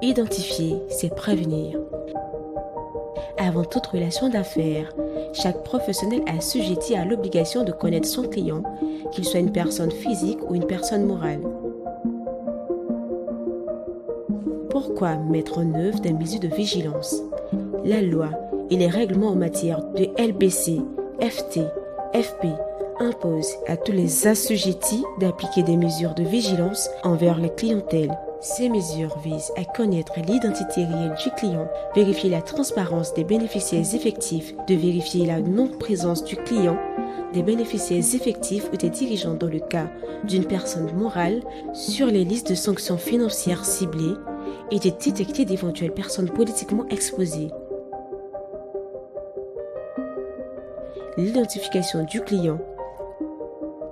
Identifier, c'est prévenir. Avant toute relation d'affaires, chaque professionnel est assujetti à l'obligation de connaître son client, qu'il soit une personne physique ou une personne morale. Pourquoi mettre en œuvre des mesures de vigilance? La loi et les règlements en matière de LBC, FT, FP imposent à tous les assujettis d'appliquer des mesures de vigilance envers les clientèles. Ces mesures visent à connaître l'identité réelle du client, vérifier la transparence des bénéficiaires effectifs, de vérifier la non-présence du client, des bénéficiaires effectifs ou des dirigeants dans le cas d'une personne morale sur les listes de sanctions financières ciblées et de détecter d'éventuelles personnes politiquement exposées. L'identification du client.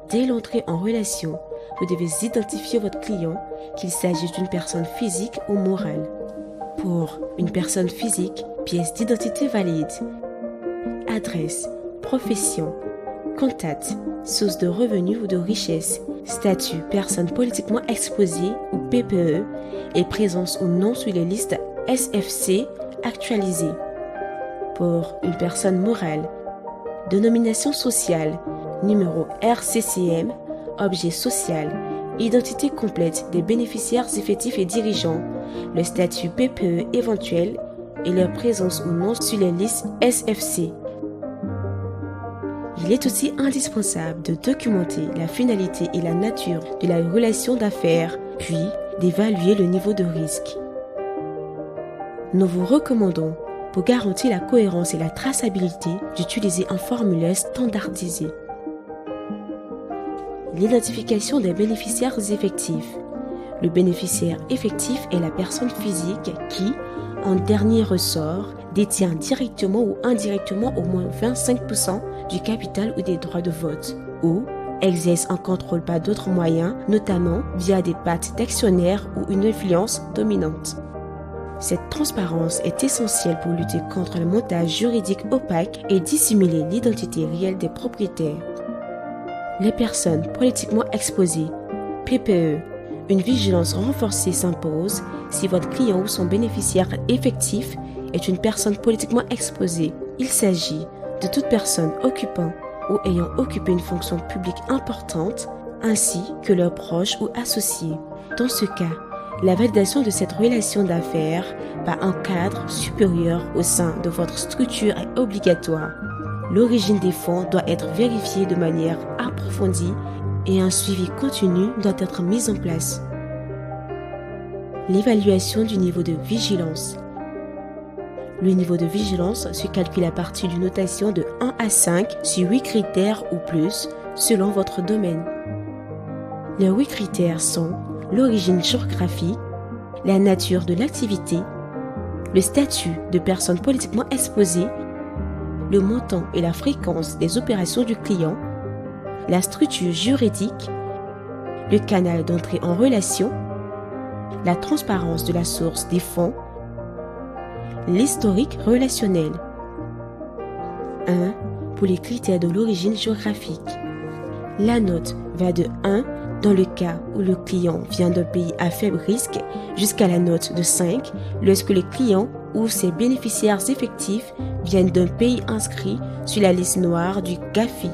Dès l'entrée en relation, vous devez identifier votre client, qu'il s'agisse d'une personne physique ou morale. Pour une personne physique, pièce d'identité valide, adresse, profession, contact, source de revenus ou de richesse, statut personne politiquement exposée ou PPE et présence ou non sur les listes SFC actualisées. Pour une personne morale, dénomination sociale, numéro RCCM, objet social, identité complète des bénéficiaires effectifs et dirigeants, le statut PPE éventuel et leur présence ou non sur les listes SFC. Il est aussi indispensable de documenter la finalité et la nature de la relation d'affaires, puis d'évaluer le niveau de risque. Nous vous recommandons, pour garantir la cohérence et la traçabilité, d'utiliser un formulaire standardisé. L'identification des bénéficiaires effectifs. Le bénéficiaire effectif est la personne physique qui, en dernier ressort, détient directement ou indirectement au moins 25% du capital ou des droits de vote, ou exerce un contrôle par d'autres moyens, notamment via des parts d'actionnaires ou une influence dominante. Cette transparence est essentielle pour lutter contre le montage juridique opaque et dissimuler l'identité réelle des propriétaires. Les personnes politiquement exposées, PPE. Une vigilance renforcée s'impose si votre client ou son bénéficiaire effectif est une personne politiquement exposée. Il s'agit de toute personne occupant ou ayant occupé une fonction publique importante, ainsi que leurs proches ou associés. Dans ce cas, la validation de cette relation d'affaires par un cadre supérieur au sein de votre structure est obligatoire. L'origine des fonds doit être vérifiée de manière approfondie et un suivi continu doit être mis en place. L'évaluation du niveau de vigilance. Le niveau de vigilance se calcule à partir d'une notation de 1 à 5 sur 8 critères ou plus selon votre domaine. Les 8 critères sont l'origine géographique, la nature de l'activité, le statut de personne politiquement exposée, le montant et la fréquence des opérations du client, la structure juridique, le canal d'entrée en relation, la transparence de la source des fonds, l'historique relationnel. 1. Pour les critères de l'origine géographique. La note va de 1 dans le cas où le client vient d'un pays à faible risque jusqu'à la note de 5 lorsque le client ou ses bénéficiaires effectifs viennent d'un pays inscrit sur la liste noire du GAFI.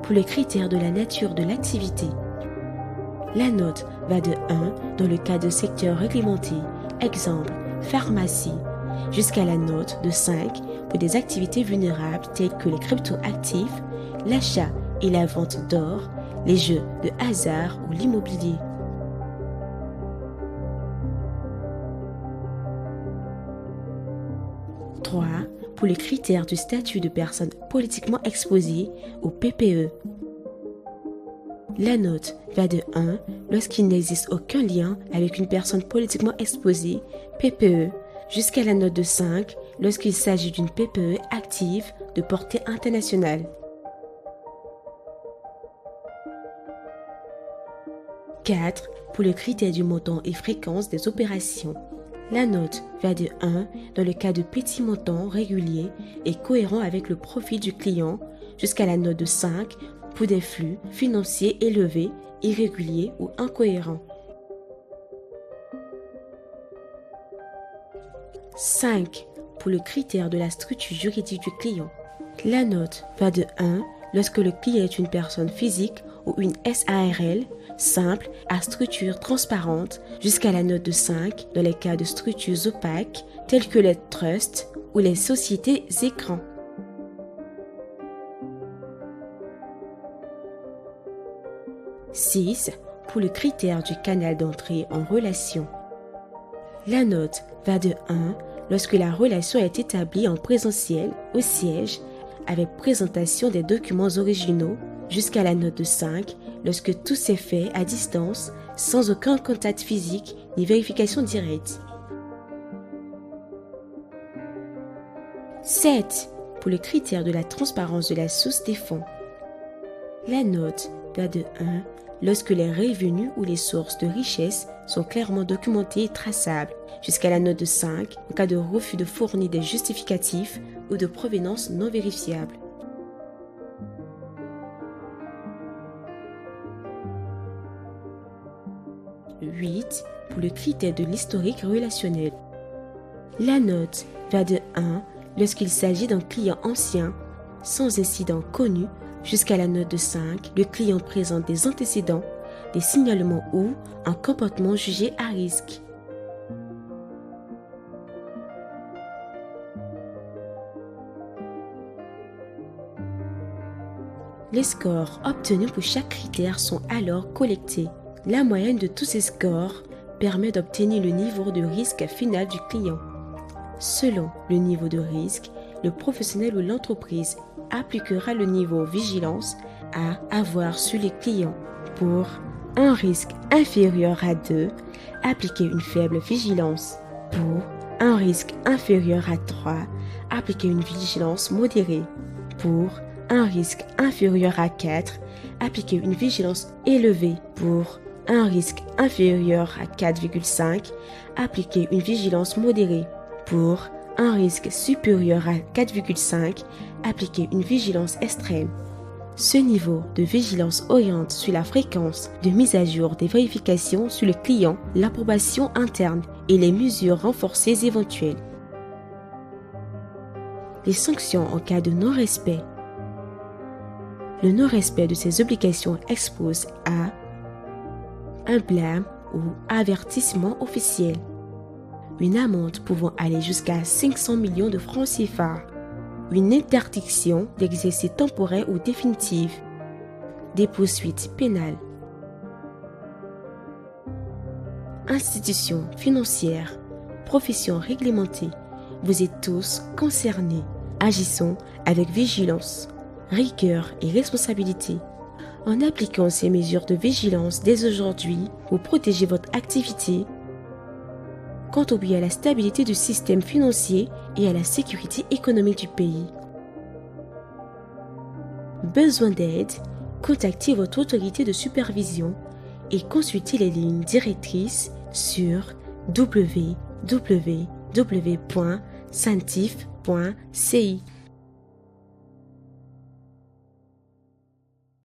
Pour les critères de la nature de l'activité. La note va de 1 dans le cas de secteur réglementé, exemple pharmacie, jusqu'à la note de 5 pour des activités vulnérables telles que les cryptoactifs, l'achat et la vente d'or, les jeux de hasard ou l'immobilier. Pour les critères du statut de personne politiquement exposée ou PPE. La note va de 1 lorsqu'il n'existe aucun lien avec une personne politiquement exposée, PPE, jusqu'à la note de 5 lorsqu'il s'agit d'une PPE active de portée internationale. 4. Pour le critère du montant et fréquence des opérations. La note va de 1 dans le cas de petits montants réguliers et cohérents avec le profit du client jusqu'à la note de 5 pour des flux financiers élevés, irréguliers ou incohérents. 5. Pour le critère de la structure juridique du client. La note va de 1 lorsque le client est une personne physique ou une SARL simple à structure transparente jusqu'à la note de 5 dans les cas de structures opaques telles que les trusts ou les sociétés écrans. 6. Pour le critère du canal d'entrée en relation. La note va de 1 lorsque la relation est établie en présentiel au siège avec présentation des documents originaux jusqu'à la note de 5 lorsque tout s'est fait à distance sans aucun contact physique ni vérification directe. 7. Pour le critère de la transparence de la source des fonds. La note va de 1 lorsque les revenus ou les sources de richesse sont clairement documentées et traçables, jusqu'à la note de 5 en cas de refus de fournir des justificatifs ou de provenance non vérifiable. 8. Pour le critère de l'historique relationnel. La note va de 1 lorsqu'il s'agit d'un client ancien, sans incident connu, jusqu'à la note de 5, le client présente des antécédents, des signalements ou un comportement jugé à risque. Les scores obtenus pour chaque critère sont alors collectés. La moyenne de tous ces scores permet d'obtenir le niveau de risque final du client. Selon le niveau de risque, le professionnel ou l'entreprise appliquera le niveau vigilance à avoir sur les clients. Pour un risque inférieur à 2, appliquer une faible vigilance. Pour un risque inférieur à 3, appliquer une vigilance modérée. Pour un risque inférieur à 4, appliquer une vigilance élevée. Pour un risque inférieur à 4,5, appliquer une vigilance modérée. Pour un risque supérieur à 4,5, appliquer une vigilance extrême. Ce niveau de vigilance oriente sur la fréquence de mise à jour des vérifications sur le client, l'approbation interne et les mesures renforcées éventuelles. Les sanctions en cas de non-respect. Le non-respect de ces obligations expose à un blâme ou avertissement officiel, une amende pouvant aller jusqu'à 500 millions de francs CFA, une interdiction d'exercer temporaire ou définitive, des poursuites pénales. Institutions financières, professions réglementées, vous êtes tous concernés. Agissons avec vigilance, rigueur et responsabilité. En appliquant ces mesures de vigilance dès aujourd'hui, vous protégez votre activité, contribuez à la stabilité du système financier et à la sécurité économique du pays. Besoin d'aide? Contactez votre autorité de supervision et consultez les lignes directrices sur www.santif.ci.